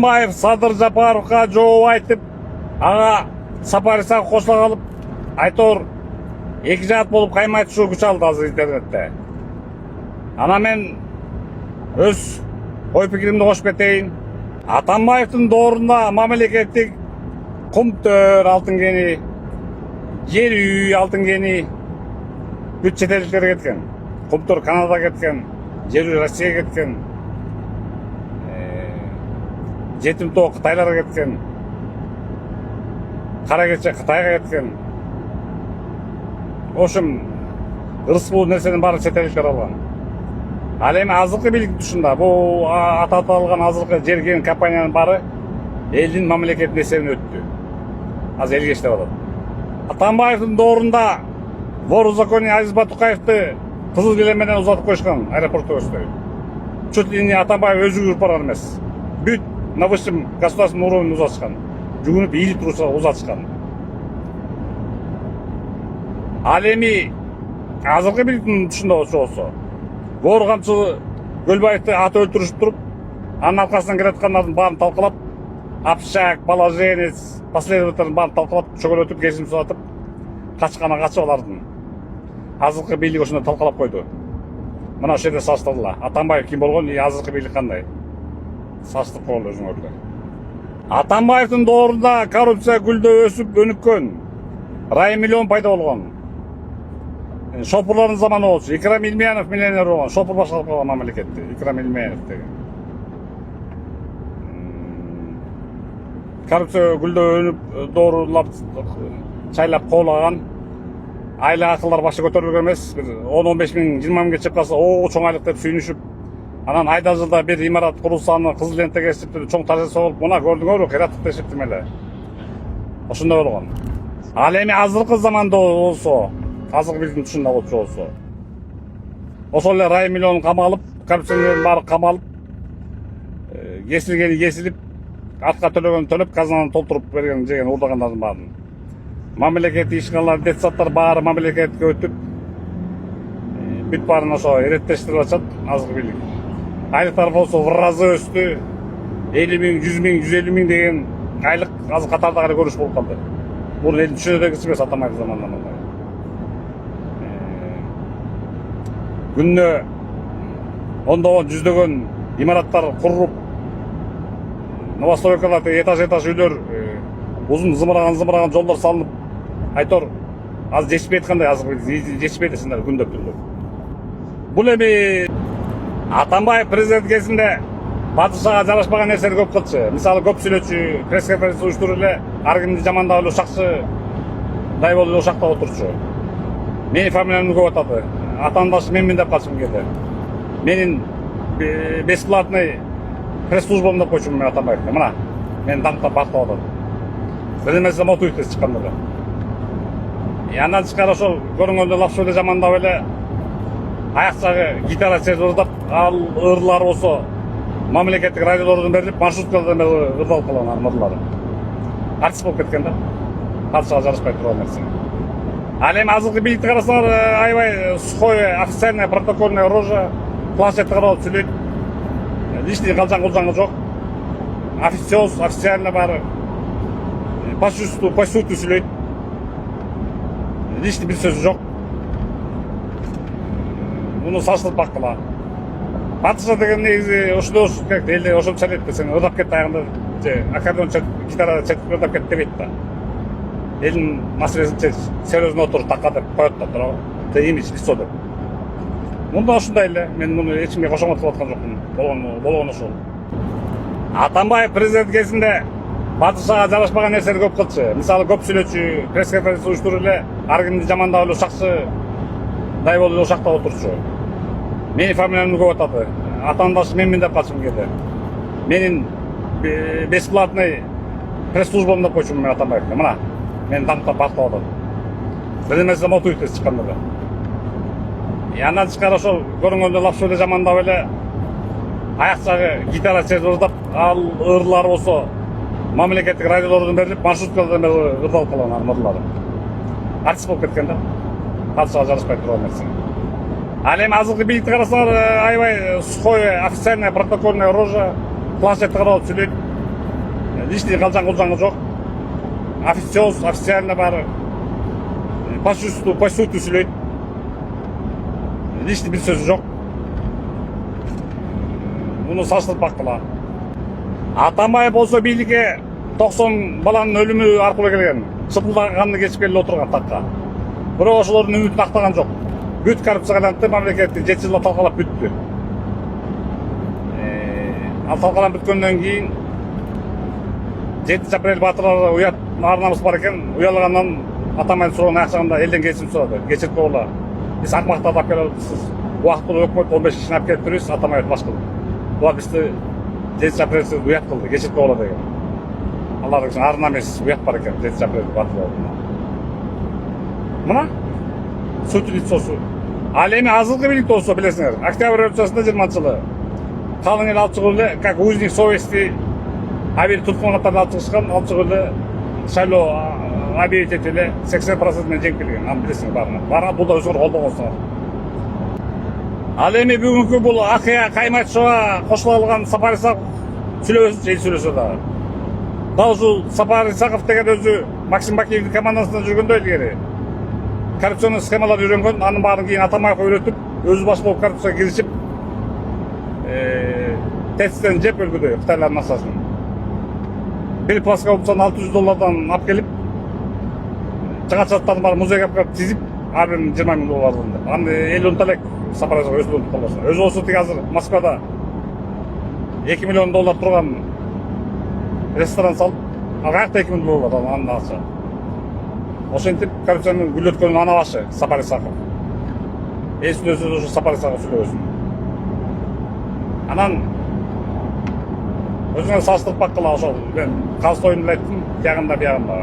Атамбаев Садыр Жапаровка жооп айтып, ага Сапарисага кошула калып, айтор 2 жаат болуп кайма түшүү күч алды азыр интернетте. Ана мен өз ой пикиримди кошуп кетейин. Атамбаевдин доорунда мамлекеттик кумтөр алтын кени, жер үй алтын кени бүт чет элдиктерге кеткен. Кумтөр Канадага кеткен, жер үй Россияга кеткен. Жетим тоо Кытайларга кеткен. Кара кече Кытайга кеткен. Ошум ырыс бул нерсенин баары чет элдиктер алган. Ал эми азыркы бийликтин тушунда бул аталган азыркы жерген компаниянын баары элдин мамлекеттин эсебине өттү. Азыр элге иштеп атат. Атамбаевдин доорунда вор узаконный Азиз Батукаевди кызыл килем менен узатып коюшкан аэропортто өстү. Чуть ли не Атамбаев өзү жүрүп барган эмес. Бүт на высшем государственном уровне узатышкан. Жүгүнүп ийилип турса узатышкан. Ал эми азыркы бийликтин тушунда болсо вор камчы Көлбаевди аты өлтүрүшүп туруп, анын аркасынан келаткандардын баарын талкалап, Апшак, Положенец, последовательдерин баарын талкалап, чөгөлөтүп, кесим сулатып, качканы качып алардын. Азыркы бийлик ошондо талкалап койду. Мына ошол жерде салыштырдыла. Атамбаев ким болгон, азыркы бийлик кандай? Салыштырып койгула өзүңөргө. Атамбаевдин доорунда коррупция гүлдөп өсүп өнүккөн. Рай миллион пайда болгон. Шопурлардын заманы болчу. Икрам Илмиянов миллионер болгон. Шопур башкарып калган мамлекетти. Икрам Илмиянов деген. Коррупция гүлдөп өнүп, доорулап, чайлап коолаган. Айлык акылдар башы көтөрүлгөн эмес. 10-15 миң, 20 миңге чыгып калса, о чоң айлык деп сүйүнүшүп, анан айда жылда бир имарат курулса, аны кызыл лента кесип, чоң тажа соолуп, мына көрдүңөрбү, кыйратып дешиптим эле. Ошондой болгон. Ал эми азыркы заманда болсо, азыркы биздин тушунда болсо, ошол эле рай миллион камалып, коррупционерлердин баары камалып, кесилгени кесилип, атка төлөгөн төлөп, казананы толтуруп берген, жеген, урдагандардын баарын. Мамлекеттик ишканалар, детсадтар баары мамлекетке өтүп, бүт баарын ошо иреттештирип атышат азыркы бийлик. Айлыктар болсо в разы өстү. 50 миң, 100 миң, 150 миң деген айлык азыр катарда гана көрүш болуп калды. Бул элдин түшүнөдөгүсү эмес Атамбаев заманынан мындай. Күнүнө ондогон, жүздөгөн имараттар куруп, новостройкалар, этаж үйлөр, узун зымыраган жолдор салынып, айтор азыр жетишпей аткандай, азыр жетишпей десеңер күндөп түрлө. Бул эми Атамбаев президент кезинде падышага жарашпаган нерсени көп кылчу. Мисалы көп сүйлөчү, пресс-конференция уюштуруп эле ар кимди жамандап эле ушакчыдай болуп эле ушакта отурчу. Менин фамилиямды көп атады. Атаандашы менмин деп калчу кээде. Менин бесплатный пресс-службам деп койчумун мен Атамбаевди. Мына мен даңктап бактап атат. Бир нерсе мотуйт деп чыкканда эле. Андан тышкары ошол көрүнгөндө лапша эле жамандап эле аяк жагы гитара чертип ырдап, ал ырлар болсо мамлекеттик радиолордон берилип, маршруткалардан ырдалып калган анын ырлары. Артист болуп кеткен да. Падышага жарашпай турган нерсе. Ал эми азыркы бийликти карасаңар, аябай сухой, официальная, протокольная рожа, планшетти карап сүйлөйт. Лишний калжаң жок. Официоз, официально баары. По чувству, по сути сүйлөйт. Лишний бир сөзү жок. Муну салыштырып баккыла. Падыша деген негизи ошондой болуш керек. Элде ошончо элет десең, ырдап кетти аягында, же аккордеон гитара чертип ырдап кетти дебейт да. Элдин маселесин серьезно отуруп такка деп коет да, туурабы? Тэ имидж, лицо деп. Мында ушундай эле. Мен муну эч кимге кошомот кылып аткан жокмун. Болгон ошол. Атамбаев президент кезинде падышага жарашпаган нерсени көп кылчу. Мисалы көп сүйлөчү, пресс-конференция уюштуруп эле ар кимди жамандап эле ушакчыдай болуп эле ушакта отурчу. Менин фамилиямды көп атады. Атаандашы менмин деп калчумун кээде. Менин бесплатный пресс-службам деп койчумун мен Атамбаевди. Мына мен даңктап бактап атат. Бир нерсе мотуйт деп чыкканда эле. Андан тышкары ошол көрүнгөндө лапша эле жамандап эле аяк жагы гитара чертип ырдап, ал ырлар болсо мамлекеттик радиолордон берилип, маршруткалардан ырдалып калган анын ырлары. Артист болуп кеткен да. Падышага жарашпай турган нерсе. Ал эми азыркы бийликти карасаңар, аябай сухой, официальная, протокольная рожа, планшетти карап сүйлөйт. лишний калжаң кулжаңы жок. Официоз, официально бары. По сути сүйлөйт. Лишний бир сөзү жок. Муну салыштырып бактыла. Атамбаев болсо бийликке 90 баланын өлүмү аркылуу келген. Чыпылдаган канды кечип келип отурган такка. Бирок ошолордун үмүтүн актаган жок. Бүт коррупцияга айланып мамлекетти 7 жылда талкалап бүттү. Ал талкаланып бүткөндөн кийин 7 апрель батырлар уят ар намыс бар экен. Уялгандан Атамбаев сураган акчаганда элден кечирим сурады. Кечирип койгула. Биз акмактарды алып келип атабыз. Убактылуу өкмөт 15 кишини алып келип турбуз. Атамбаев баш кылды. Булар бизди 7 апрелде уят кылды. Кечирип койгула деген. Алар үчүн ар намыс уят бар экен 7 апрелде батырлар. Мына суть лицосу. Ал эми азыркы бийликте болсо билесиңер. Октябрь революциясында 20-жылы калың эл алып чыгып эле, как узник совести абийир туткун катары алып чыгышкан, алып чыгып эле шайлоо объявить этип эле 80% менен жеңип келген. Аны билесиңер баарына. Баарына бул да өзүңөр колдогонсуңар. Ал эми бүгүнкү бул Акыя Каймачева кошула алган Сапар Исаков сүйлөбөсүнчү, эл сүйлөсө дагы. Дал ушул Сапар Исаков деген өзү Максим Бакиевдин командасында жүргөндө илгери коррупционный схемалар үйрөнгөн, анын баарын кийин Атамбаевга үйрөтүп, өзү баш болуп коррупцияга киришип, тестен жеп өлгүдө Кытайлардын акчасын. Бир пластика болсо $600 алып келип, жыгачаттарын бар музейге алып тизип, ар бирин $20,000 аны эл унута элек, Сапар Исаков өзү унутуп калбасын. Өзү болсо тиги азыр Москвада $2 миллион турган ресторан салып, ал каякта $2 миллион анын акча. Ошентип коррупциянын гүлөткөнүн ана башы Сапар Исаков. Эл сүйлөсө ушу Сапар Исаков сүйлөбөсүн. Анан өзүңөр салыштырып баккыла ошол. Мен Толстойдун айттым, тиягында биягында.